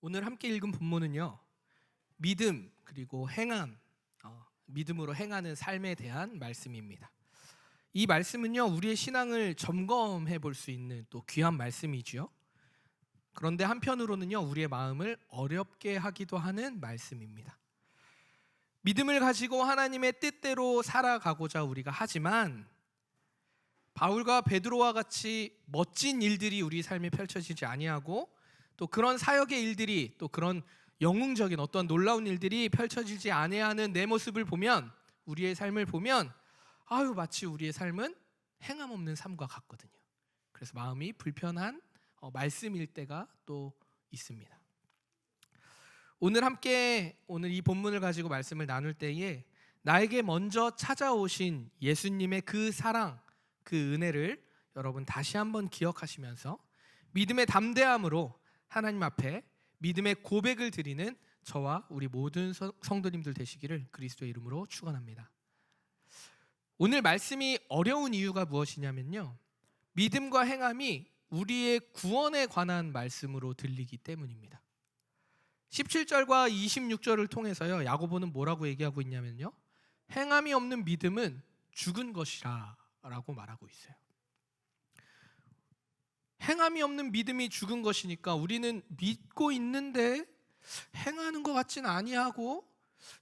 오늘 함께 읽은 본문은요, 믿음 그리고 행함, 믿음으로 행하는 삶에 대한 말씀입니다. 이 말씀은요, 우리의 신앙을 점검해 볼 수 있는 또 귀한 말씀이지요. 그런데 한편으로는요, 우리의 마음을 어렵게 하기도 하는 말씀입니다. 믿음을 가지고 하나님의 뜻대로 살아가고자 우리가 하지만 바울과 베드로와 같이 멋진 일들이 우리 삶에 펼쳐지지 아니하고 또 그런 사역의 일들이 또 그런 영웅적인 어떤 놀라운 일들이 펼쳐지지 아니하는 내 모습을 보면, 우리의 삶을 보면 마치 우리의 삶은 행함 없는 삶과 같거든요. 그래서 마음이 불편한 말씀일 때가 또 있습니다. 오늘 이 본문을 가지고 말씀을 나눌 때에 나에게 먼저 찾아오신 예수님의 그 사랑, 그 은혜를 여러분 다시 한번 기억하시면서 믿음의 담대함으로 하나님 앞에 믿음의 고백을 드리는 저와 우리 모든 성도님들 되시기를 그리스도의 이름으로 축원합니다. 오늘 말씀이 어려운 이유가 무엇이냐면요, 믿음과 행함이 우리의 구원에 관한 말씀으로 들리기 때문입니다. 17절과 26절을 통해서요, 야고보는 뭐라고 얘기하고 있냐면요, 행함이 없는 믿음은 죽은 것이라 라고 말하고 있어요. 행함이 없는 믿음이 죽은 것이니까 우리는 믿고 있는데 행하는 것 같진 아니하고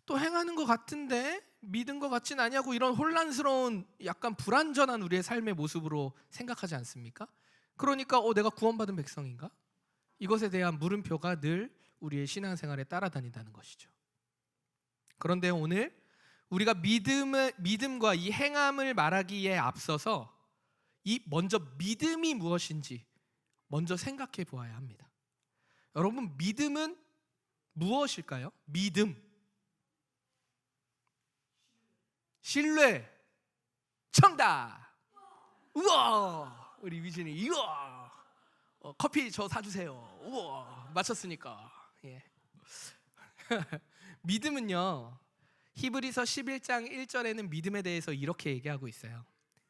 또 행하는 것 같은데 믿은 것 같진 아니하고, 이런 혼란스러운 약간 불완전한 우리의 삶의 모습으로 생각하지 않습니까? 그러니까 내가 구원받은 백성인가? 이것에 대한 물음표가 늘 우리의 신앙생활에 따라다닌다는 것이죠. 그런데 오늘 우리가 믿음과 이 행함을 말하기에 앞서서 먼저 믿음이 무엇인지 먼저 생각해 보아야 합니다. 여러분, 믿음은 무엇일까요? 믿음, 신뢰, 정답. 우와, 우리 위진이 우와, 커피 저 사주세요. 우와, 맞췄으니까. 예. 믿음은요, 히브리서 11장 1절에는 믿음에 대해서 이렇게 얘기하고 있어요.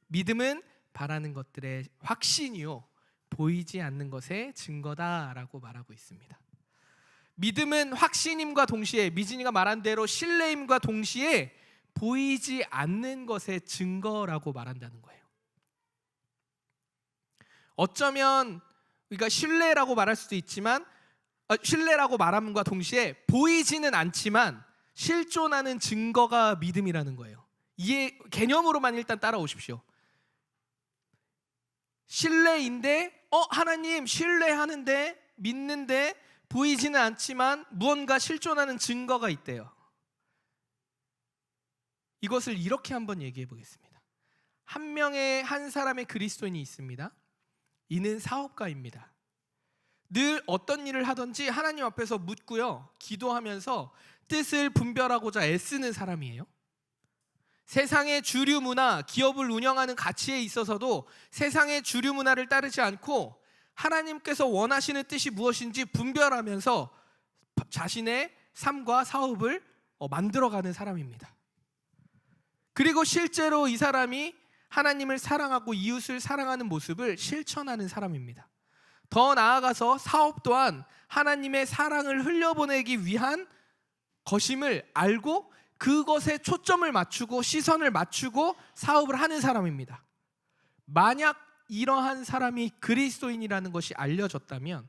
믿음은 바라는 것들의 확신이요 보이지 않는 것의 증거다라고 말하고 있습니다. 믿음은 확신임과 동시에, 미진이가 말한 대로 신뢰임과 동시에 보이지 않는 것의 증거라고 말한다는 거예요. 어쩌면 우리가 신뢰라고 말할 수도 있지만, 신뢰라고 말함과 동시에 보이지는 않지만 실존하는 증거가 믿음이라는 거예요. 이 개념으로만 일단 따라오십시오. 신뢰인데 하나님 신뢰하는데, 믿는데 보이지는 않지만 무언가 실존하는 증거가 있대요. 이것을 이렇게 한번 얘기해 보겠습니다. 한 사람의 그리스도인이 있습니다. 이는 사업가입니다. 늘 어떤 일을 하든지 하나님 앞에서 묻고요, 기도하면서 뜻을 분별하고자 애쓰는 사람이에요. 세상의 주류 문화, 기업을 운영하는 가치에 있어서도 세상의 주류 문화를 따르지 않고 하나님께서 원하시는 뜻이 무엇인지 분별하면서 자신의 삶과 사업을 만들어가는 사람입니다. 그리고 실제로 이 사람이 하나님을 사랑하고 이웃을 사랑하는 모습을 실천하는 사람입니다. 더 나아가서 사업 또한 하나님의 사랑을 흘려보내기 위한 것임을 알고 그것에 초점을 맞추고 시선을 맞추고 사업을 하는 사람입니다. 만약 이러한 사람이 그리스도인이라는 것이 알려졌다면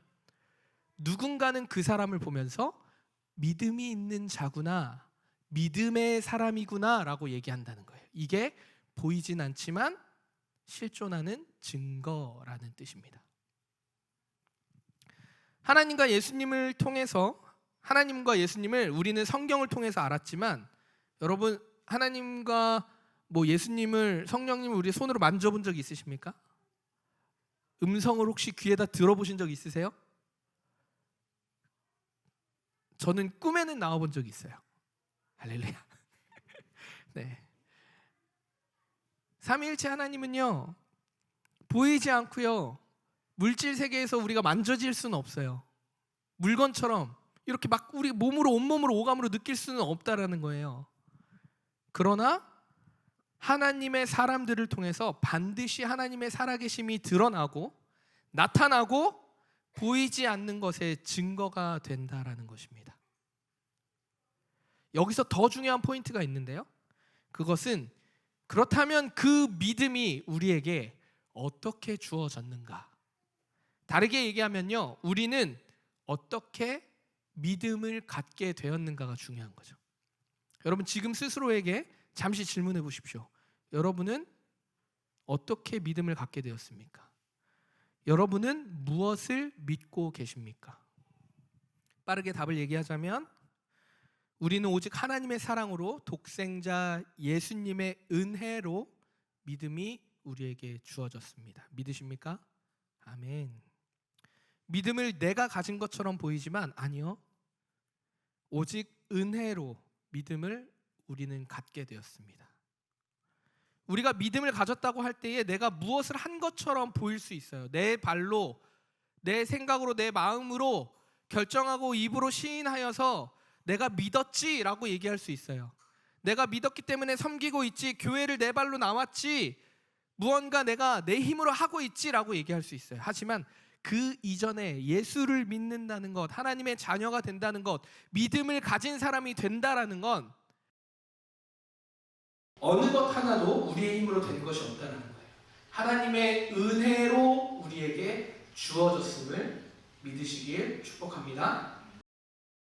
누군가는 그 사람을 보면서 믿음이 있는 자구나, 믿음의 사람이구나 라고 얘기한다는 거예요. 이게 보이진 않지만 실존하는 증거라는 뜻입니다. 하나님과 예수님을 우리는 성경을 통해서 알았지만, 여러분, 하나님과 예수님을, 성령님을 우리 손으로 만져본 적 있으십니까? 음성을 혹시 귀에다 들어보신 적 있으세요? 저는 꿈에는 나와본 적이 있어요. 할렐루야. 네. 삼위일체 하나님은요, 보이지 않고요, 물질 세계에서 우리가 만져질 수는 없어요. 물건처럼 이렇게 막 우리 몸으로, 온몸으로, 오감으로 느낄 수는 없다라는 거예요. 그러나 하나님의 사람들을 통해서 반드시 하나님의 살아계심이 드러나고 나타나고, 보이지 않는 것의 증거가 된다라는 것입니다. 여기서 더 중요한 포인트가 있는데요. 그것은 그렇다면 그 믿음이 우리에게 어떻게 주어졌는가? 다르게 얘기하면요, 우리는 어떻게 믿음을 갖게 되었는가가 중요한 거죠. 여러분 지금 스스로에게 잠시 질문해 보십시오. 여러분은 어떻게 믿음을 갖게 되었습니까? 여러분은 무엇을 믿고 계십니까? 빠르게 답을 얘기하자면 우리는 오직 하나님의 사랑으로 독생자 예수님의 은혜로 믿음이 우리에게 주어졌습니다. 믿으십니까? 아멘. 믿음을 내가 가진 것처럼 보이지만 아니요. 오직 은혜로 믿음을 우리는 갖게 되었습니다. 우리가 믿음을 가졌다고 할 때에 내가 무엇을 한 것처럼 보일 수 있어요. 내 발로, 내 생각으로, 내 마음으로 결정하고 입으로 시인하여서 내가 믿었지라고 얘기할 수 있어요. 내가 믿었기 때문에 섬기고 있지, 교회를 내 발로 나왔지, 무언가 내가 내 힘으로 하고 있지라고 얘기할 수 있어요. 하지만 그 이전에 예수를 믿는다는 것, 하나님의 자녀가 된다는 것, 믿음을 가진 사람이 된다라는 건 어느 것 하나도 우리의 힘으로 된 것이 없다는 거예요. 하나님의 은혜로 우리에게 주어졌음을 믿으시길 축복합니다.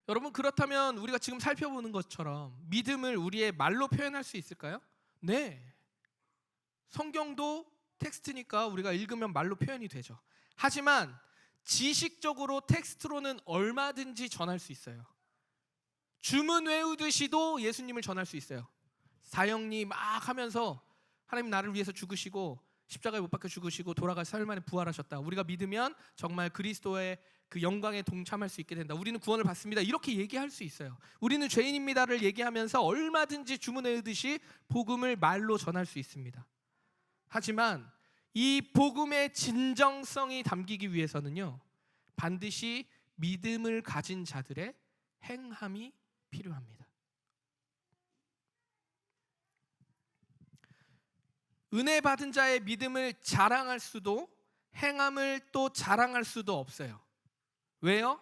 여러분 그렇다면 우리가 지금 살펴보는 것처럼 믿음을 우리의 말로 표현할 수 있을까요? 네. 성경도 텍스트니까 우리가 읽으면 말로 표현이 되죠. 하지만 지식적으로 텍스트로는 얼마든지 전할 수 있어요. 주문 외우듯이도 예수님을 전할 수 있어요. 사형리 막 하면서 하나님 나를 위해서 죽으시고 십자가에 못 박혀 죽으시고 돌아가 사흘 만에 부활하셨다. 우리가 믿으면 정말 그리스도의 그 영광에 동참할 수 있게 된다. 우리는 구원을 받습니다. 이렇게 얘기할 수 있어요. 우리는 죄인입니다를 얘기하면서 얼마든지 주문 외우듯이 복음을 말로 전할 수 있습니다. 하지만 이 복음의 진정성이 담기기 위해서는요, 반드시 믿음을 가진 자들의 행함이 필요합니다. 은혜 받은 자의 믿음을 자랑할 수도 행함을 또 자랑할 수도 없어요. 왜요?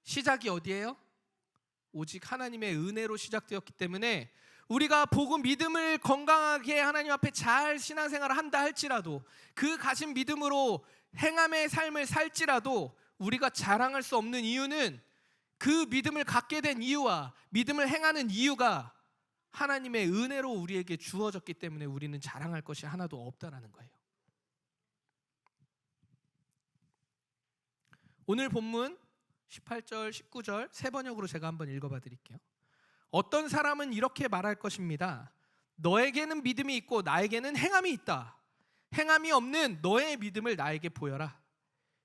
시작이 어디예요? 오직 하나님의 은혜로 시작되었기 때문에 우리가 복음 믿음을 건강하게 하나님 앞에 잘 신앙생활을 한다 할지라도 그 가진 믿음으로 행함의 삶을 살지라도 우리가 자랑할 수 없는 이유는 그 믿음을 갖게 된 이유와 믿음을 행하는 이유가 하나님의 은혜로 우리에게 주어졌기 때문에 우리는 자랑할 것이 하나도 없다라는 거예요. 오늘 본문 18절, 19절 세 번역으로 제가 한번 읽어봐 드릴게요. 어떤 사람은 이렇게 말할 것입니다. 너에게는 믿음이 있고 나에게는 행함이 있다. 행함이 없는 너의 믿음을 나에게 보여라.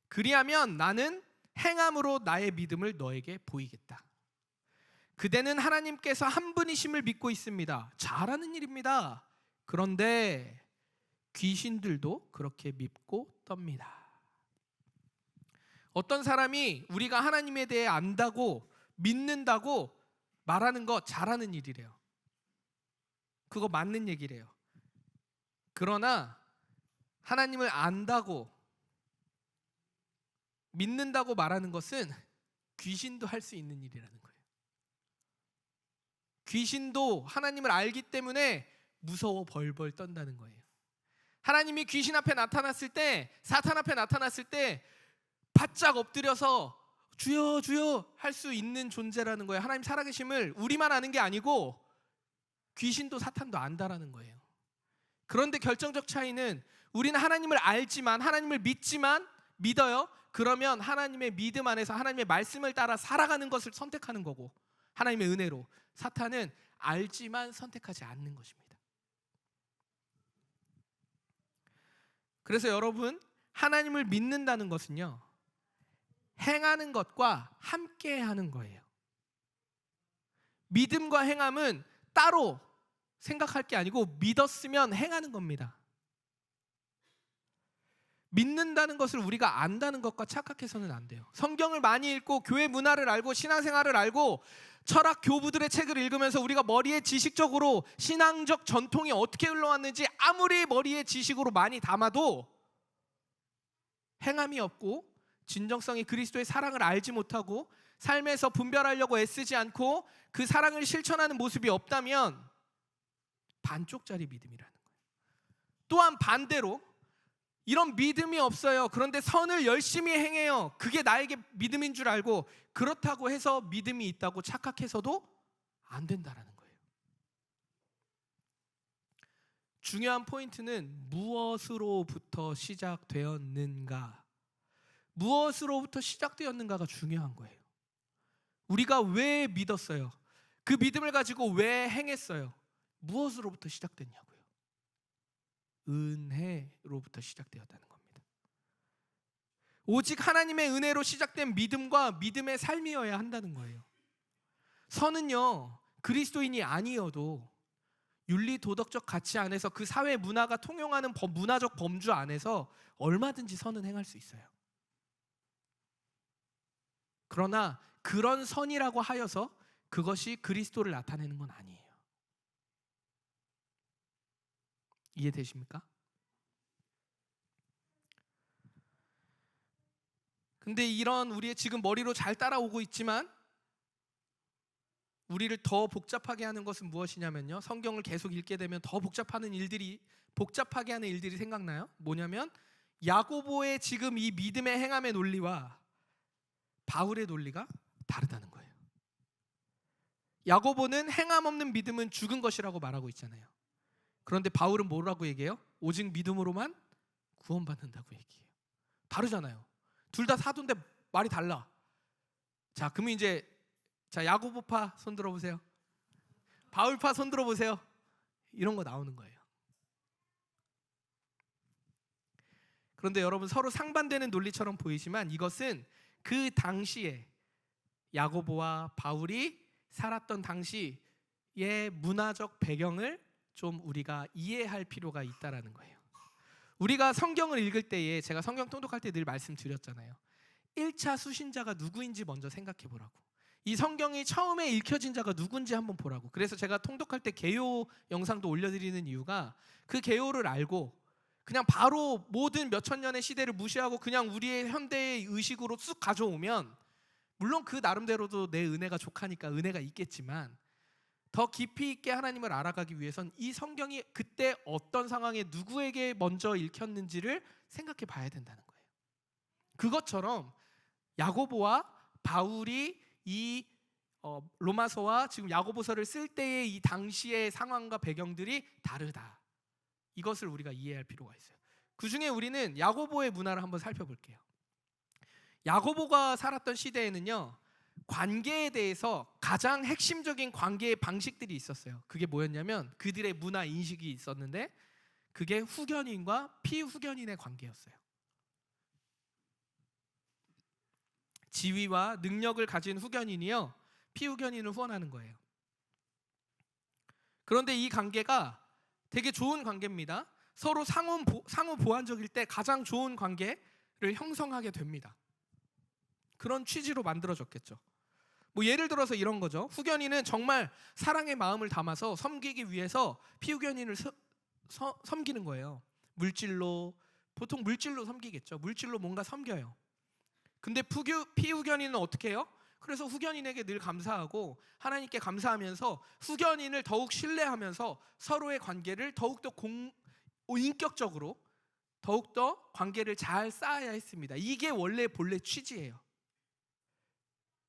그리하면 나는 행함으로 나의 믿음을 너에게 보이겠다. 그대는 하나님께서 한 분이심을 믿고 있습니다. 잘하는 일입니다. 그런데 귀신들도 그렇게 믿고 떱니다. 어떤 사람이 우리가 하나님에 대해 안다고 믿는다고 말하는 거 잘하는 일이래요. 그거 맞는 얘기래요. 그러나 하나님을 안다고 믿는다고 말하는 것은 귀신도 할 수 있는 일이라는 거예요. 귀신도 하나님을 알기 때문에 무서워 벌벌 떤다는 거예요. 하나님이 귀신 앞에 나타났을 때, 사탄 앞에 나타났을 때 바짝 엎드려서 주여 주여 할 수 있는 존재라는 거예요. 하나님 살아계심을 우리만 아는 게 아니고 귀신도 사탄도 안다라는 거예요. 그런데 결정적 차이는 우리는 하나님을 알지만, 하나님을 믿지만, 믿어요. 그러면 하나님의 믿음 안에서 하나님의 말씀을 따라 살아가는 것을 선택하는 거고, 하나님의 은혜로. 사탄은 알지만 선택하지 않는 것입니다. 그래서 여러분, 하나님을 믿는다는 것은요, 행하는 것과 함께 하는 거예요. 믿음과 행함은 따로 생각할 게 아니고 믿었으면 행하는 겁니다. 믿는다는 것을 우리가 안다는 것과 착각해서는 안 돼요. 성경을 많이 읽고 교회 문화를 알고 신앙생활을 알고 철학 교부들의 책을 읽으면서 우리가 머리에 지식적으로 신앙적 전통이 어떻게 흘러왔는지 아무리 머리에 지식으로 많이 담아도 행함이 없고 진정성이 그리스도의 사랑을 알지 못하고 삶에서 분별하려고 애쓰지 않고 그 사랑을 실천하는 모습이 없다면 반쪽짜리 믿음이라는 거예요. 또한 반대로 이런 믿음이 없어요. 그런데 선을 열심히 행해요. 그게 나에게 믿음인 줄 알고 그렇다고 해서 믿음이 있다고 착각해서도 안 된다라는 거예요. 중요한 포인트는 무엇으로부터 시작되었는가, 무엇으로부터 시작되었는가가 중요한 거예요. 우리가 왜 믿었어요? 그 믿음을 가지고 왜 행했어요? 무엇으로부터 시작됐냐고요? 은혜로부터 시작되었다는 겁니다. 오직 하나님의 은혜로 시작된 믿음과 믿음의 삶이어야 한다는 거예요. 선은요, 그리스도인이 아니어도 윤리 도덕적 가치 안에서 그 사회 문화가 통용하는 문화적 범주 안에서 얼마든지 선은 행할 수 있어요. 그러나 그런 선이라고 하여서 그것이 그리스도를 나타내는 건 아니에요. 이해되십니까? 근데 이런 우리의 지금 머리로 잘 따라오고 있지만 우리를 더 복잡하게 하는 것은 무엇이냐면요, 성경을 계속 읽게 되면 더 복잡하게 하는 일들이 생각나요. 뭐냐면 야고보의 지금 이 믿음의 행함의 논리와 바울의 논리가 다르다는 거예요. 야고보는 행함 없는 믿음은 죽은 것이라고 말하고 있잖아요. 그런데 바울은 뭐라고 얘기해요? 오직 믿음으로만 구원받는다고 얘기해요. 다르잖아요. 둘 다 사도인데 말이 달라. 자, 그러면 이제 야고보파 손 들어보세요. 바울파 손 들어보세요. 이런 거 나오는 거예요. 그런데 여러분, 서로 상반되는 논리처럼 보이지만 이것은 그 당시에 야고보와 바울이 살았던 당시의 문화적 배경을 좀 우리가 이해할 필요가 있다라는 거예요. 우리가 성경을 읽을 때에 제가 성경 통독할 때 늘 말씀드렸잖아요. 1차 수신자가 누구인지 먼저 생각해 보라고. 이 성경이 처음에 읽혀진 자가 누군지 한번 보라고. 그래서 제가 통독할 때 개요 영상도 올려드리는 이유가 그 개요를 알고 그냥 바로 모든 몇천 년의 시대를 무시하고 그냥 우리의 현대의 의식으로 쑥 가져오면, 물론 그 나름대로도 내 은혜가 족하니까 은혜가 있겠지만 더 깊이 있게 하나님을 알아가기 위해선 이 성경이 그때 어떤 상황에 누구에게 먼저 읽혔는지를 생각해 봐야 된다는 거예요. 그것처럼 야고보와 바울이 이 로마서와 지금 야고보서를 쓸 때의 이 당시의 상황과 배경들이 다르다. 이것을 우리가 이해할 필요가 있어요. 그 중에 우리는 야고보의 문화를 한번 살펴볼게요. 야고보가 살았던 시대에는요, 관계에 대해서 가장 핵심적인 관계의 방식들이 있었어요. 그게 뭐였냐면 그들의 문화 인식이 있었는데 그게 후견인과 피후견인의 관계였어요. 지위와 능력을 가진 후견인이요, 피후견인을 후원하는 거예요. 그런데 이 관계가 되게 좋은 관계입니다. 서로 상호 보완적일 때 가장 좋은 관계를 형성하게 됩니다. 그런 취지로 만들어졌겠죠. 뭐 예를 들어서 이런 거죠. 후견인은 정말 사랑의 마음을 담아서 섬기기 위해서 피후견인을 섬기는 거예요. 보통 물질로 섬기겠죠. 물질로 뭔가 섬겨요. 근데 피후견인은 어떻게 해요? 그래서 후견인에게 늘 감사하고 하나님께 감사하면서 후견인을 더욱 신뢰하면서 서로의 관계를 더욱더 인격적으로 더욱더 관계를 잘 쌓아야 했습니다. 이게 원래 본래 취지예요.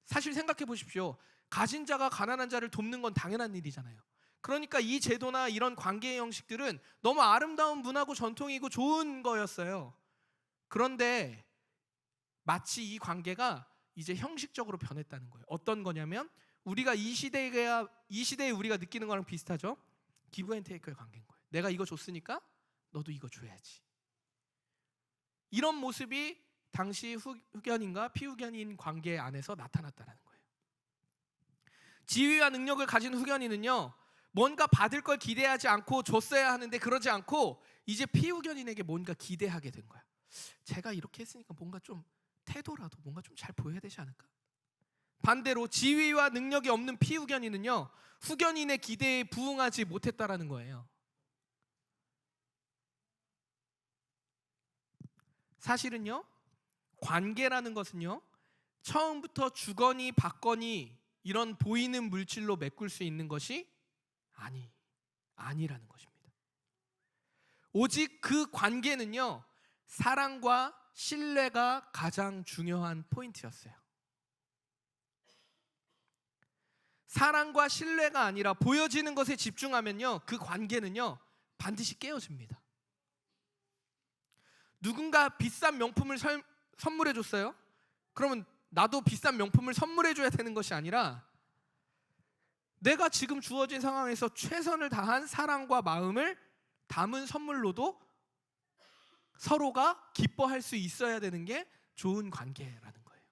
사실 생각해 보십시오. 가진 자가 가난한 자를 돕는 건 당연한 일이잖아요. 그러니까 이 제도나 이런 관계의 형식들은 너무 아름다운 문화고 전통이고 좋은 거였어요. 그런데 마치 이 관계가 이제 형식적으로 변했다는 거예요. 어떤 거냐면 우리가 이 시대에 우리가 느끼는 거랑 비슷하죠. 기브 앤 테이크의 관계인 거예요. 내가 이거 줬으니까 너도 이거 줘야지. 이런 모습이 당시 후견인과 피후견인 관계 안에서 나타났다는 거예요. 지위와 능력을 가진 후견인은요, 뭔가 받을 걸 기대하지 않고 줬어야 하는데 그러지 않고 이제 피후견인에게 뭔가 기대하게 된 거야. 제가 이렇게 했으니까 뭔가 좀 태도라도 뭔가 좀 잘 보여야 되지 않을까? 반대로 지위와 능력이 없는 피후견인은요, 후견인의 기대에 부응하지 못했다라는 거예요. 사실은요, 관계라는 것은요, 처음부터 주거니 받거니 이런 보이는 물질로 메꿀 수 있는 것이 아니라는 것입니다. 오직 그 관계는요, 사랑과 신뢰가 가장 중요한 포인트였어요. 사랑과 신뢰가 아니라 보여지는 것에 집중하면요, 그 관계는요 반드시 깨어집니다. 누군가 비싼 명품을 선물해 줬어요. 그러면 나도 비싼 명품을 선물해 줘야 되는 것이 아니라 내가 지금 주어진 상황에서 최선을 다한 사랑과 마음을 담은 선물로도 서로가 기뻐할 수 있어야 되는 게 좋은 관계라는 거예요.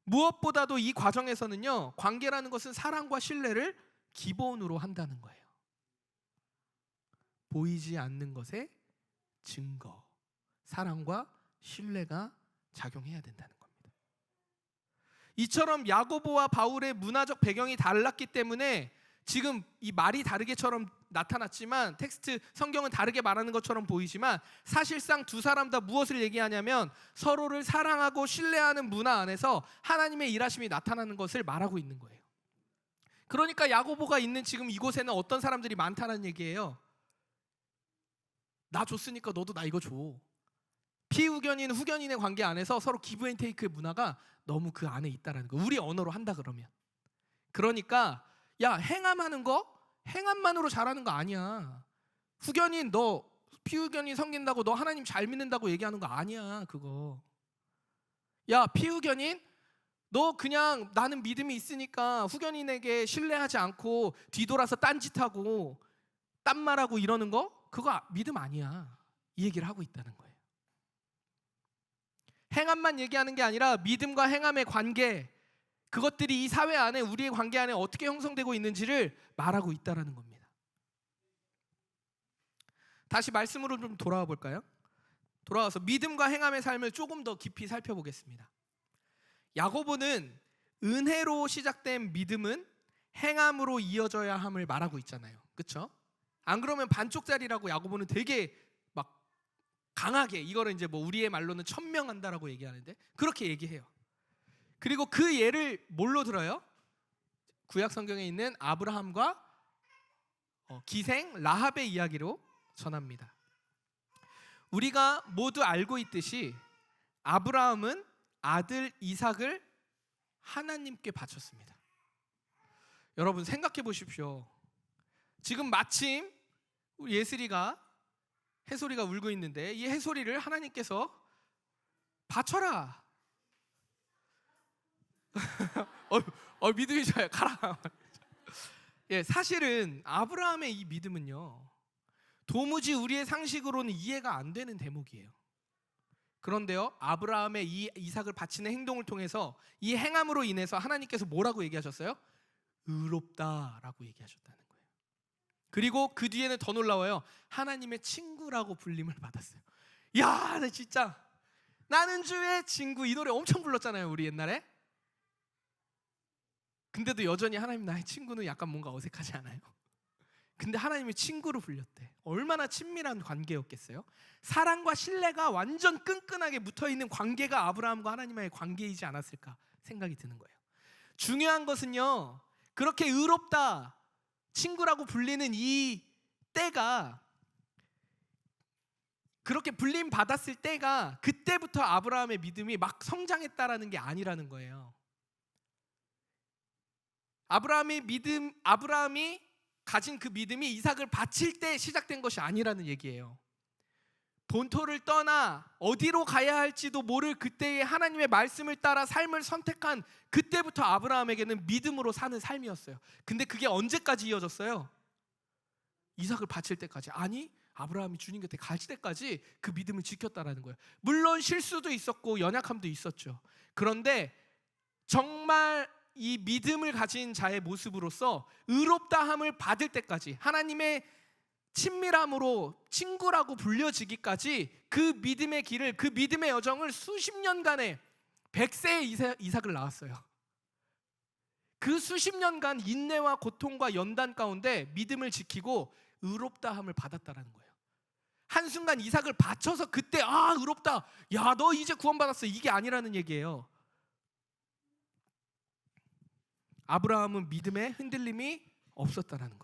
무엇보다도 이 과정에서는요, 관계라는 것은 사랑과 신뢰를 기본으로 한다는 거예요. 보이지 않는 것의 증거, 사랑과 신뢰가 작용해야 된다는 겁니다. 이처럼 야고보와 바울의 문화적 배경이 달랐기 때문에 지금 이 말이 다르게처럼 나타났지만, 텍스트 성경은 다르게 말하는 것처럼 보이지만 사실상 두 사람 다 무엇을 얘기하냐면 서로를 사랑하고 신뢰하는 문화 안에서 하나님의 일하심이 나타나는 것을 말하고 있는 거예요. 그러니까 야고보가 있는 지금 이곳에는 어떤 사람들이 많다는 얘기예요. 나 줬으니까 너도 나 이거 줘. 피후견인 후견인의 관계 안에서 서로 기브 앤 테이크의 문화가 너무 그 안에 있다라는 거. 우리 언어로 한다 그러면. 그러니까 야, 행함하는 거 행함만으로 잘하는 거 아니야. 후견인 너 피후견인 섬긴다고 너 하나님 잘 믿는다고 얘기하는 거 아니야. 그거. 야, 피후견인 너 그냥 나는 믿음이 있으니까 후견인에게 신뢰하지 않고 뒤돌아서 딴짓하고 딴말하고 이러는 거 그거 믿음 아니야. 이 얘기를 하고 있다는 거예요. 행함만 얘기하는 게 아니라 믿음과 행함의 관계, 그것들이 이 사회 안에 우리의 관계 안에 어떻게 형성되고 있는지를 말하고 있다는 겁니다. 다시 말씀으로 좀 돌아와 볼까요? 돌아와서 믿음과 행함의 삶을 조금 더 깊이 살펴보겠습니다. 야고보는 은혜로 시작된 믿음은 행함으로 이어져야 함을 말하고 있잖아요. 그렇죠? 안 그러면 반쪽짜리라고 야고보는 되게 막 강하게, 이거를 이제 뭐 우리의 말로는 천명한다라고 얘기하는데 그렇게 얘기해요. 그리고 그 예를 뭘로 들어요? 구약 성경에 있는 아브라함과 기생 라합의 이야기로 전합니다. 우리가 모두 알고 있듯이 아브라함은 아들 이삭을 하나님께 바쳤습니다. 여러분 생각해 보십시오. 지금 마침 우리 예슬이가 해솔이가 울고 있는데 이 해솔이를 하나님께서 바쳐라. 믿음이 좋아요. 가라. 예, 사실은 아브라함의 이 믿음은요, 도무지 우리의 상식으로는 이해가 안 되는 대목이에요. 그런데요, 아브라함의 이 이삭을 바치는 행동을 통해서 이 행함으로 인해서 하나님께서 뭐라고 얘기하셨어요? 의롭다라고 얘기하셨다는 거예요. 그리고 그 뒤에는 더 놀라워요. 하나님의 친구라고 불림을 받았어요. 야, 나 진짜 나는 주의 친구, 이 노래 엄청 불렀잖아요, 우리 옛날에. 근데도 여전히 하나님 나의 친구는 약간 뭔가 어색하지 않아요? 근데 하나님이 친구로 불렸대. 얼마나 친밀한 관계였겠어요? 사랑과 신뢰가 완전 끈끈하게 붙어있는 관계가 아브라함과 하나님의 관계이지 않았을까 생각이 드는 거예요. 중요한 것은요, 그렇게 의롭다, 친구라고 불리는 이 때가, 그렇게 불림 받았을 때가 그때부터 아브라함의 믿음이 막 성장했다라는 게 아니라는 거예요. 아브라함이 가진 그 믿음이 이삭을 바칠 때 시작된 것이 아니라는 얘기예요. 본토를 떠나 어디로 가야 할지도 모를 그때의 하나님의 말씀을 따라 삶을 선택한 그때부터 아브라함에게는 믿음으로 사는 삶이었어요. 근데 그게 언제까지 이어졌어요? 이삭을 바칠 때까지. 아니, 아브라함이 주님 곁에 갈 때까지 그 믿음을 지켰다라는 거예요. 물론 실수도 있었고 연약함도 있었죠. 그런데 정말 이 믿음을 가진 자의 모습으로서 의롭다함을 받을 때까지, 하나님의 친밀함으로 친구라고 불려지기까지 그 믿음의 길을, 그 믿음의 여정을 수십 년간의 100세의 이삭을 낳았어요. 그 수십 년간 인내와 고통과 연단 가운데 믿음을 지키고 의롭다함을 받았다라는 거예요. 한순간 이삭을 바쳐서 그때 의롭다, 야 너 이제 구원받았어, 이게 아니라는 얘기예요. 아브라함은 믿음에 흔들림이 없었다라는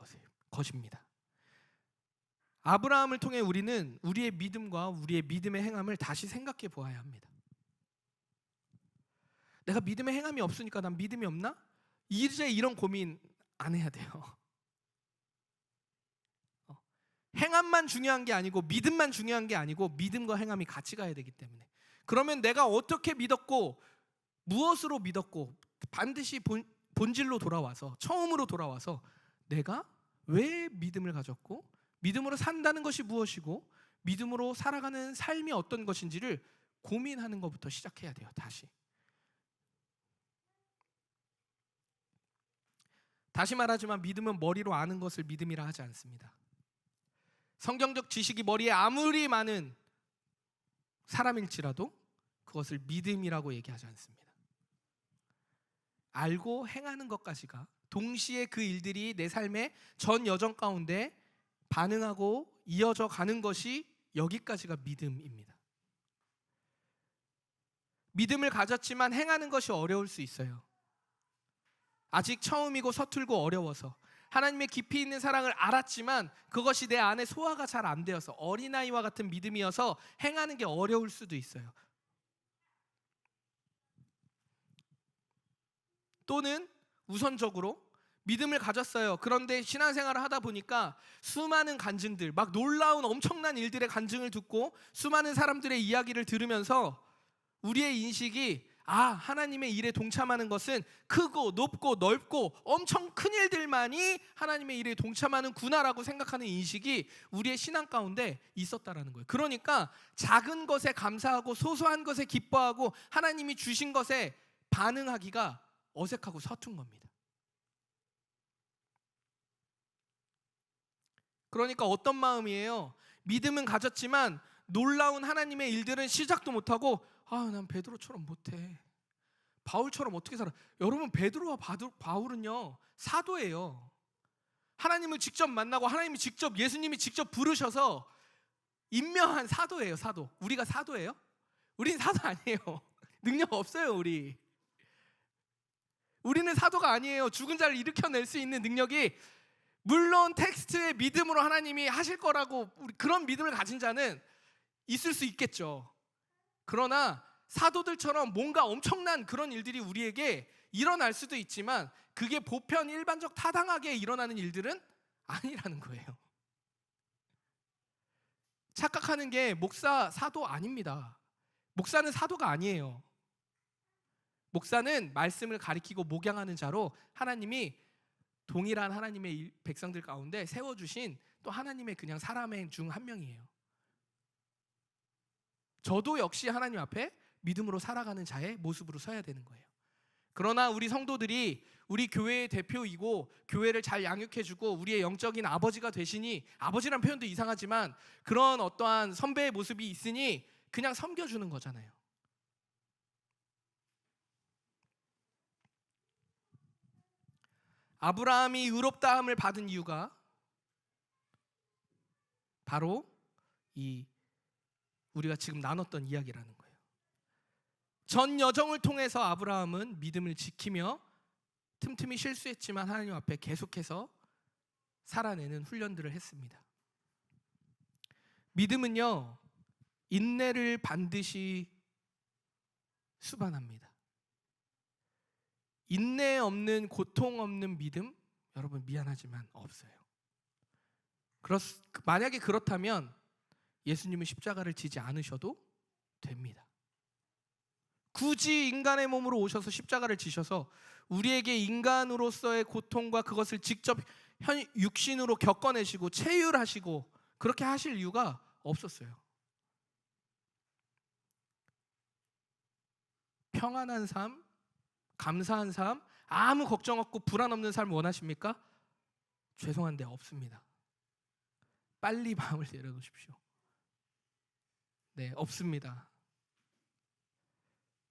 것입니다. 아브라함을 통해 우리는 우리의 믿음과 우리의 믿음의 행함을 다시 생각해 보아야 합니다. 내가 믿음의 행함이 없으니까 난 믿음이 없나? 이제 이런 고민 안 해야 돼요. 행함만 중요한 게 아니고 믿음만 중요한 게 아니고 믿음과 행함이 같이 가야 되기 때문에, 그러면 내가 어떻게 믿었고 무엇으로 믿었고 반드시 본질로 돌아와서, 처음으로 돌아와서 내가 왜 믿음을 가졌고 믿음으로 산다는 것이 무엇이고 믿음으로 살아가는 삶이 어떤 것인지를 고민하는 것부터 시작해야 돼요. 다시 말하지만 믿음은 머리로 아는 것을 믿음이라 하지 않습니다. 성경적 지식이 머리에 아무리 많은 사람일지라도 그것을 믿음이라고 얘기하지 않습니다. 알고 행하는 것까지가 동시에 그 일들이 내 삶의 전 여정 가운데 반응하고 이어져 가는 것이, 여기까지가 믿음입니다. 믿음을 가졌지만 행하는 것이 어려울 수 있어요. 아직 처음이고 서툴고 어려워서 하나님의 깊이 있는 사랑을 알았지만 그것이 내 안에 소화가 잘 안 되어서 어린아이와 같은 믿음이어서 행하는 게 어려울 수도 있어요. 또는 우선적으로 믿음을 가졌어요. 그런데 신앙생활을 하다 보니까 수많은 간증들, 막 놀라운 엄청난 일들의 간증을 듣고 수많은 사람들의 이야기를 들으면서 우리의 인식이 하나님의 일에 동참하는 것은 크고 높고 넓고 엄청 큰 일들만이 하나님의 일에 동참하는 구나라고 생각하는 인식이 우리의 신앙 가운데 있었다라는 거예요. 그러니까 작은 것에 감사하고 소소한 것에 기뻐하고 하나님이 주신 것에 반응하기가 어색하고 서툰 겁니다. 그러니까 어떤 마음이에요? 믿음은 가졌지만 놀라운 하나님의 일들은 시작도 못하고 난 베드로처럼 못해, 바울처럼 어떻게 살아. 여러분, 베드로와 바울은요 사도예요. 하나님을 직접 만나고 하나님이 직접, 예수님이 직접 부르셔서 임명한 사도예요. 사도. 우리가 사도예요? 우린 사도 아니에요. 능력 없어요. 우리는 사도가 아니에요. 죽은 자를 일으켜낼 수 있는 능력이, 물론 텍스트의 믿음으로 하나님이 하실 거라고 그런 믿음을 가진 자는 있을 수 있겠죠. 그러나 사도들처럼 뭔가 엄청난 그런 일들이 우리에게 일어날 수도 있지만 그게 보편 일반적 타당하게 일어나는 일들은 아니라는 거예요. 착각하는 게 목사 사도 아닙니다. 목사는 사도가 아니에요. 목사는 말씀을 가리키고 목양하는 자로 하나님이 동일한 하나님의 백성들 가운데 세워주신 또 하나님의 그냥 사람 중 한 명이에요. 저도 역시 하나님 앞에 믿음으로 살아가는 자의 모습으로 서야 되는 거예요. 그러나 우리 성도들이 우리 교회의 대표이고 교회를 잘 양육해주고 우리의 영적인 아버지가 되시니, 아버지란 표현도 이상하지만 그런 어떠한 선배의 모습이 있으니 그냥 섬겨주는 거잖아요. 아브라함이 의롭다함을 받은 이유가 바로 이 우리가 지금 나눴던 이야기라는 거예요. 전 여정을 통해서 아브라함은 믿음을 지키며 틈틈이 실수했지만 하나님 앞에 계속해서 살아내는 훈련들을 했습니다. 믿음은요, 인내를 반드시 수반합니다. 인내 없는, 고통 없는 믿음, 여러분 미안하지만 없어요. 만약에 그렇다면 예수님은 십자가를 지지 않으셔도 됩니다. 굳이 인간의 몸으로 오셔서 십자가를 지셔서 우리에게 인간으로서의 고통과 그것을 직접 육신으로 겪어내시고 체휼하시고 그렇게 하실 이유가 없었어요. 평안한 삶, 감사한 삶, 아무 걱정 없고 불안 없는 삶 원하십니까? 죄송한데 없습니다. 빨리 마음을 내려놓으십시오. 네, 없습니다.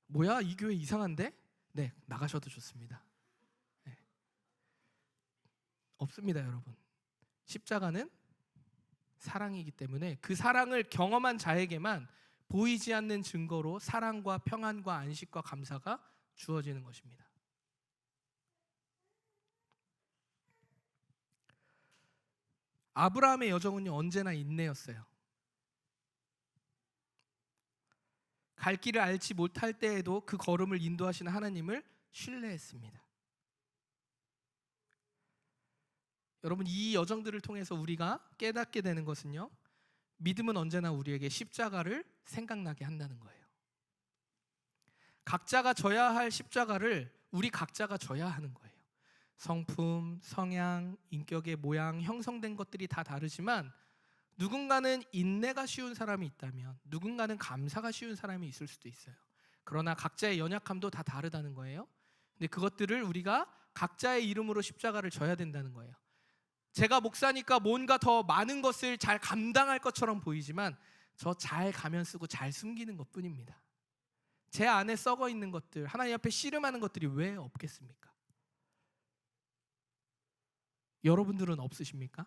뭐야, 이 교회 이상한데? 네, 나가셔도 좋습니다. 네. 없습니다, 여러분. 십자가는 사랑이기 때문에 그 사랑을 경험한 자에게만 보이지 않는 증거로 사랑과 평안과 안식과 감사가 주어지는 것입니다. 아브라함의 여정은요, 언제나 인내였어요. 갈 길을 알지 못할 때에도 그 걸음을 인도하시는 하나님을 신뢰했습니다. 여러분, 이 여정들을 통해서 우리가 깨닫게 되는 것은요, 믿음은 언제나 우리에게 십자가를 생각나게 한다는 거예요. 각자가 져야 할 십자가를 우리 각자가 져야 하는 거예요. 성품, 성향, 인격의 모양, 형성된 것들이 다 다르지만 누군가는 인내가 쉬운 사람이 있다면 누군가는 감사가 쉬운 사람이 있을 수도 있어요. 그러나 각자의 연약함도 다 다르다는 거예요. 근데 그것들을 우리가 각자의 이름으로 십자가를 져야 된다는 거예요. 제가 목사니까 뭔가 더 많은 것을 잘 감당할 것처럼 보이지만 저 잘 가면 쓰고 잘 숨기는 것뿐입니다. 제 안에 썩어 있는 것들, 하나님 앞에 씨름하는 것들이 왜 없겠습니까? 여러분들은 없으십니까?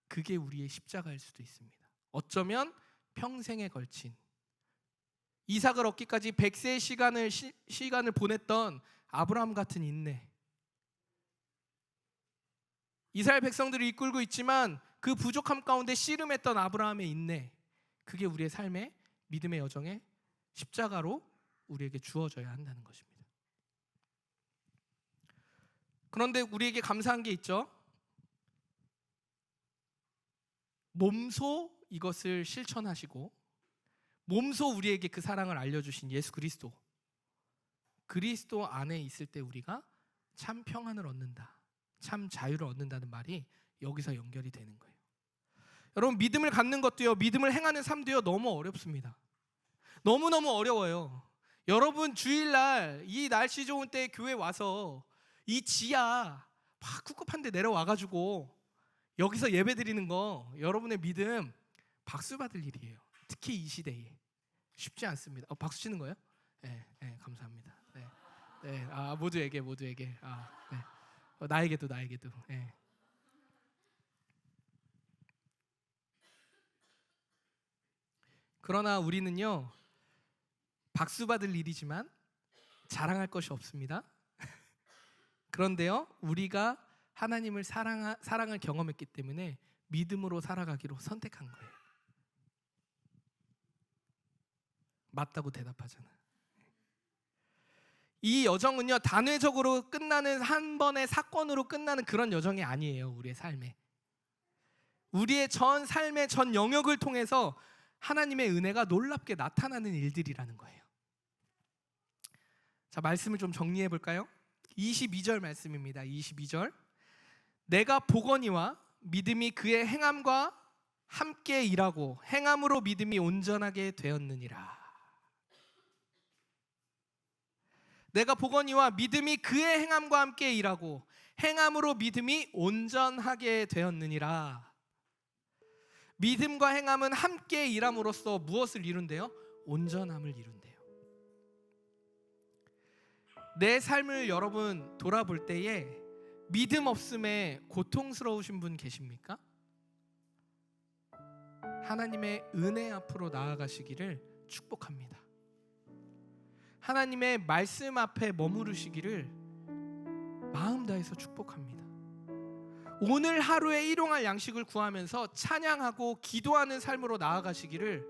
그게 우리의 십자가일 수도 있습니다. 어쩌면 평생에 걸친 이삭을 얻기까지 100세의 시간을 보냈던 아브라함 같은 인내, 이스라엘 백성들을 이끌고 있지만 그 부족함 가운데 씨름했던 아브라함의 인내, 그게 우리의 삶의 믿음의 여정의 십자가로 우리에게 주어져야 한다는 것입니다. 그런데 우리에게 감사한 게 있죠. 몸소 이것을 실천하시고 몸소 우리에게 그 사랑을 알려주신 예수 그리스도 안에 있을 때 우리가 참 평안을 얻는다, 참 자유를 얻는다는 말이 여기서 연결이 되는 거예요. 여러분, 믿음을 갖는 것도요, 믿음을 행하는 삶도요, 너무 어렵습니다. 너무너무 어려워요. 여러분, 주일날 이 날씨 좋은 때 교회 와서 이 지하 막 꿉꿉한데 내려와가지고 여기서 예배 드리는 거, 여러분의 믿음 박수 받을 일이에요. 특히 이 시대에 쉽지 않습니다. 박수 치는 거예요? 네, 네, 감사합니다. 네, 네, 모두에게, 네. 나에게도. 네. 그러나 우리는요, 박수 받을 일이지만 자랑할 것이 없습니다. 그런데요, 우리가 하나님을 사랑을 경험했기 때문에 믿음으로 살아가기로 선택한 거예요. 맞다고 대답하잖아. 이 여정은요, 단회적으로 끝나는 한 번의 사건으로 끝나는 그런 여정이 아니에요. 우리의 삶에, 우리의 전 삶의 전 영역을 통해서 하나님의 은혜가 놀랍게 나타나는 일들이라는 거예요. 자, 말씀을 좀 정리해 볼까요? 22절 말씀입니다. 22절. 내가 보거니와 믿음이 그의 행함과 함께 일하고 행함으로 믿음이 온전하게 되었느니라. 내가 보거니와 믿음이 그의 행함과 함께 일하고 행함으로 믿음이 온전하게 되었느니라. 믿음과 행함은 함께 일함으로써 무엇을 이룬대요? 온전함을 이룬대요. 내 삶을 여러분 돌아볼 때에 믿음 없음에 고통스러우신 분 계십니까? 하나님의 은혜 앞으로 나아가시기를 축복합니다. 하나님의 말씀 앞에 머무르시기를 마음 다해서 축복합니다. 오늘 하루에 일용할 양식을 구하면서 찬양하고 기도하는 삶으로 나아가시기를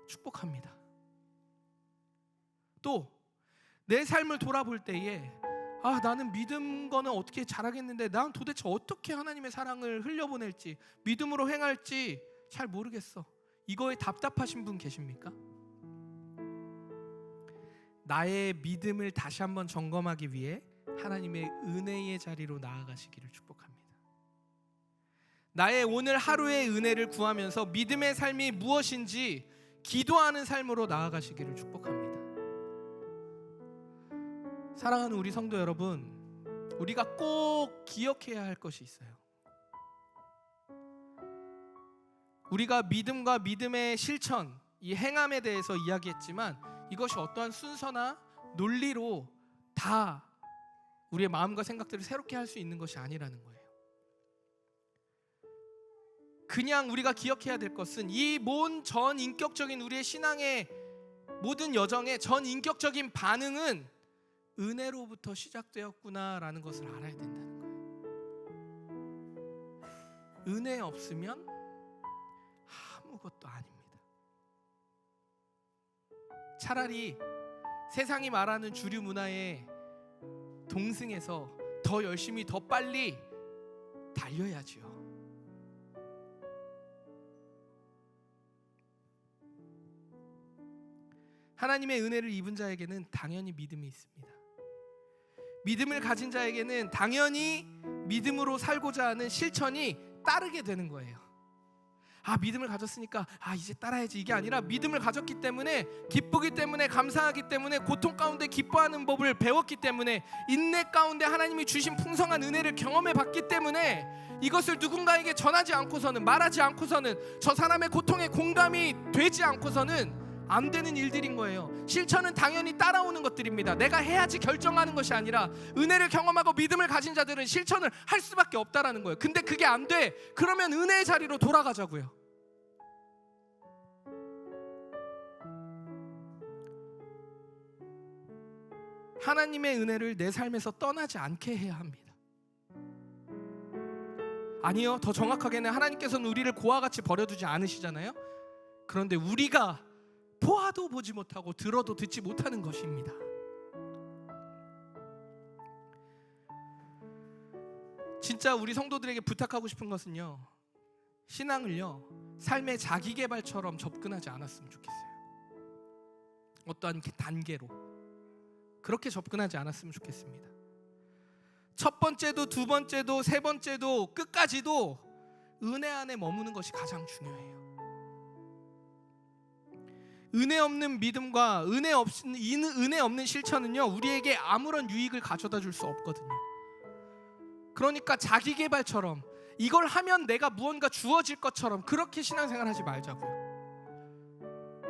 축복합니다. 또 내 삶을 돌아볼 때에 나는 믿음 거는 어떻게 잘하겠는데 난 도대체 어떻게 하나님의 사랑을 흘려보낼지, 믿음으로 행할지 잘 모르겠어. 이거에 답답하신 분 계십니까? 나의 믿음을 다시 한번 점검하기 위해 하나님의 은혜의 자리로 나아가시기를 축복합니다. 나의 오늘 하루의 은혜를 구하면서 믿음의 삶이 무엇인지 기도하는 삶으로 나아가시기를 축복합니다. 사랑하는 우리 성도 여러분, 우리가 꼭 기억해야 할 것이 있어요. 우리가 믿음과 믿음의 실천, 이 행함에 대해서 이야기했지만 이것이 어떠한 순서나 논리로 다 우리의 마음과 생각들을 새롭게 할 수 있는 것이 아니라는 거예요. 그냥 우리가 기억해야 될 것은 이 전 인격적인 우리의 신앙의 모든 여정의 전 인격적인 반응은 은혜로부터 시작되었구나라는 것을 알아야 된다는 거예요. 은혜 없으면 아무것도 아닙니다. 차라리 세상이 말하는 주류 문화에 동승해서 더 열심히 더 빨리 달려야지요. 하나님의 은혜를 입은 자에게는 당연히 믿음이 있습니다. 믿음을 가진 자에게는 당연히 믿음으로 살고자 하는 실천이 따르게 되는 거예요. 믿음을 가졌으니까 이제 따라야지, 이게 아니라 믿음을 가졌기 때문에, 기쁘기 때문에, 감사하기 때문에, 고통 가운데 기뻐하는 법을 배웠기 때문에, 인내 가운데 하나님이 주신 풍성한 은혜를 경험해 봤기 때문에 이것을 누군가에게 전하지 않고서는, 말하지 않고서는, 저 사람의 고통에 공감이 되지 않고서는 안 되는 일들인 거예요. 실천은 당연히 따라오는 것들입니다. 내가 해야지 결정하는 것이 아니라 은혜를 경험하고 믿음을 가진 자들은 실천을 할 수밖에 없다라는 거예요. 근데 그게 안 돼. 그러면 은혜의 자리로 돌아가자고요. 하나님의 은혜를 내 삶에서 떠나지 않게 해야 합니다. 아니요, 더 정확하게는 하나님께서는 우리를 고와 같이 버려두지 않으시잖아요. 그런데 우리가 보아도 보지 못하고 들어도 듣지 못하는 것입니다. 진짜 우리 성도들에게 부탁하고 싶은 것은요, 신앙을요 삶의 자기개발처럼 접근하지 않았으면 좋겠어요. 어떠한 단계로 그렇게 접근하지 않았으면 좋겠습니다. 첫 번째도 두 번째도 세 번째도 끝까지도 은혜 안에 머무는 것이 가장 중요해요. 은혜 없는 믿음과 은혜 없는 실천은요 우리에게 아무런 유익을 가져다 줄 수 없거든요. 그러니까 자기개발처럼, 이걸 하면 내가 무언가 주어질 것처럼 그렇게 신앙생활 하지 말자고요.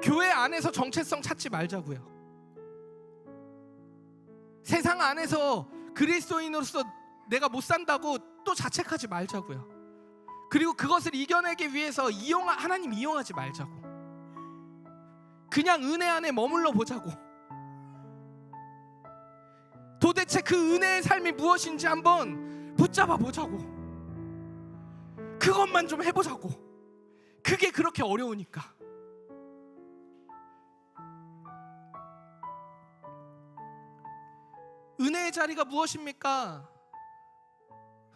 교회 안에서 정체성 찾지 말자고요. 세상 안에서 그리스도인으로서 내가 못 산다고 또 자책하지 말자고요. 그리고 그것을 이겨내기 위해서 하나님 이용하지 말자고. 그냥 은혜 안에 머물러 보자고. 도대체 그 은혜의 삶이 무엇인지 한번 붙잡아 보자고. 그것만 좀 해보자고. 그게 그렇게 어려우니까. 은혜의 자리가 무엇입니까?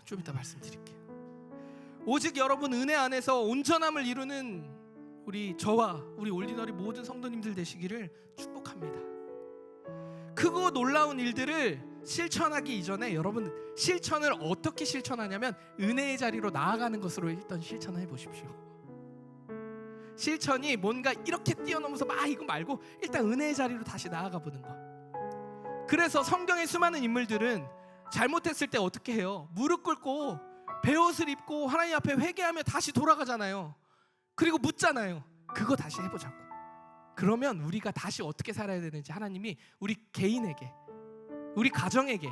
좀 이따 말씀드릴게요. 오직 여러분 은혜 안에서 온전함을 이루는 저와 우리 올디너리 모든 성도님들 되시기를 축복합니다. 크고 놀라운 일들을 실천하기 이전에 여러분 실천을 어떻게 실천하냐면 은혜의 자리로 나아가는 것으로 일단 실천해 보십시오. 실천이 뭔가 이렇게 뛰어넘어서 이거 말고 일단 은혜의 자리로 다시 나아가 보는 거. 그래서 성경의 수많은 인물들은 잘못했을 때 어떻게 해요? 무릎 꿇고 베옷을 입고 하나님 앞에 회개하며 다시 돌아가잖아요. 그리고 묻잖아요. 그거 다시 해보자고. 그러면 우리가 다시 어떻게 살아야 되는지 하나님이 우리 개인에게, 우리 가정에게,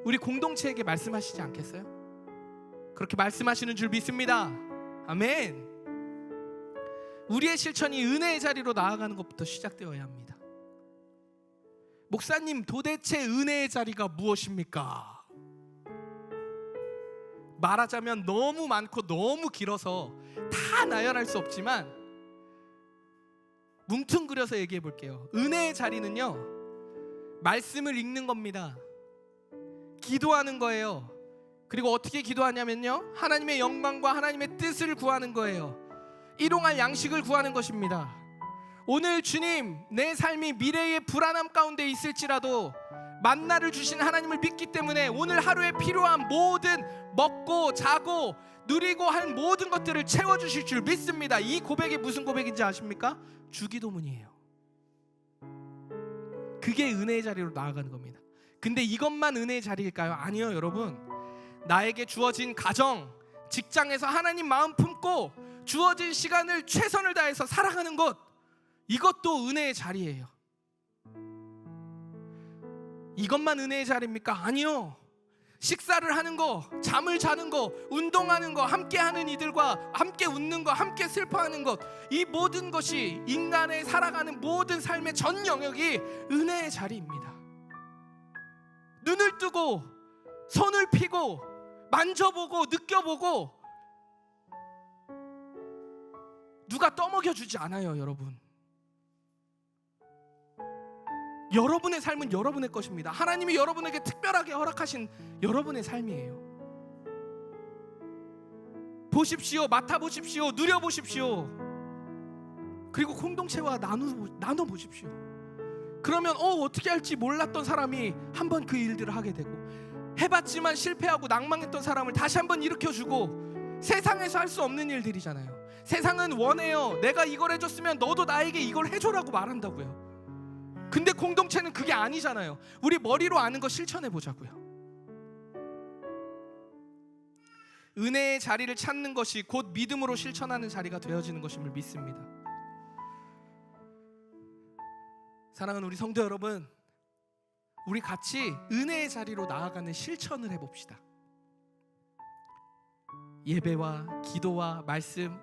우리 공동체에게 말씀하시지 않겠어요? 그렇게 말씀하시는 줄 믿습니다. 아멘. 우리의 실천이 은혜의 자리로 나아가는 것부터 시작되어야 합니다. 목사님, 도대체 은혜의 자리가 무엇입니까? 말하자면 너무 많고 너무 길어서 다 나열할 수 없지만 뭉뚱그려서 얘기해 볼게요. 은혜의 자리는요 말씀을 읽는 겁니다. 기도하는 거예요. 그리고 어떻게 기도하냐면요 하나님의 영광과 하나님의 뜻을 구하는 거예요. 일용할 양식을 구하는 것입니다. 오늘 주님, 내 삶이 미래의 불안함 가운데 있을지라도 만나를 주신 하나님을 믿기 때문에 오늘 하루에 필요한 모든 먹고 자고 누리고 할 모든 것들을 채워주실 줄 믿습니다. 이 고백이 무슨 고백인지 아십니까? 주기도문이에요. 그게 은혜의 자리로 나아가는 겁니다. 근데 이것만 은혜의 자리일까요? 아니요, 여러분. 나에게 주어진 가정, 직장에서 하나님 마음 품고 주어진 시간을 최선을 다해서 살아가는 것, 이것도 은혜의 자리예요. 이것만 은혜의 자리입니까? 아니요. 식사를 하는 거, 잠을 자는 거, 운동하는 거, 함께 하는 이들과 함께 웃는 거, 함께 슬퍼하는 것, 이 모든 것이 인간의 살아가는 모든 삶의 전 영역이 은혜의 자리입니다. 눈을 뜨고 손을 펴고 만져보고 느껴보고 누가 떠먹여주지 않아요, 여러분. 여러분의 삶은 여러분의 것입니다. 하나님이 여러분에게 특별하게 허락하신 여러분의 삶이에요. 보십시오, 맡아보십시오, 누려보십시오. 그리고 공동체와 나눠보십시오. 그러면 어떻게 할지 몰랐던 사람이 한번 그 일들을 하게 되고, 해봤지만 실패하고 낭망했던 사람을 다시 한번 일으켜주고, 세상에서 할 수 없는 일들이잖아요. 세상은 원해요. 내가 이걸 해줬으면 너도 나에게 이걸 해줘라고 말한다고요. 근데 공동체는 그게 아니잖아요. 우리 머리로 아는 거 실천해 보자고요. 은혜의 자리를 찾는 것이 곧 믿음으로 실천하는 자리가 되어지는 것임을 믿습니다. 사랑하는 우리 성도 여러분, 우리 같이 은혜의 자리로 나아가는 실천을 해봅시다. 예배와 기도와 말씀,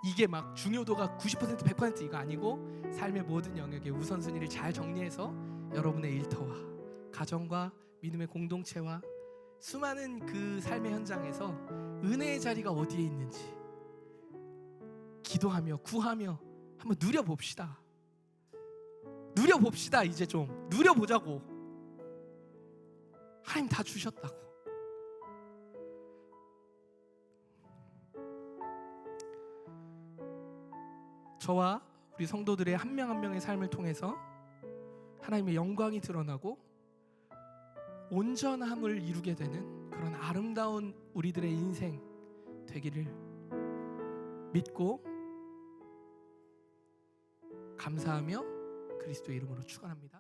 이게 막 중요도가 90% 100% 이거 아니고, 삶의 모든 영역의 우선순위를 잘 정리해서 여러분의 일터와 가정과 믿음의 공동체와 수많은 그 삶의 현장에서 은혜의 자리가 어디에 있는지 기도하며 구하며 한번 누려봅시다. 누려봅시다. 이제 좀 누려보자고. 하나님 다 주셨다고. 저와 우리 성도들의 한 명 한 명의 삶을 통해서 하나님의 영광이 드러나고 온전함을 이루게 되는 그런 아름다운 우리들의 인생 되기를 믿고 감사하며 그리스도의 이름으로 축원합니다.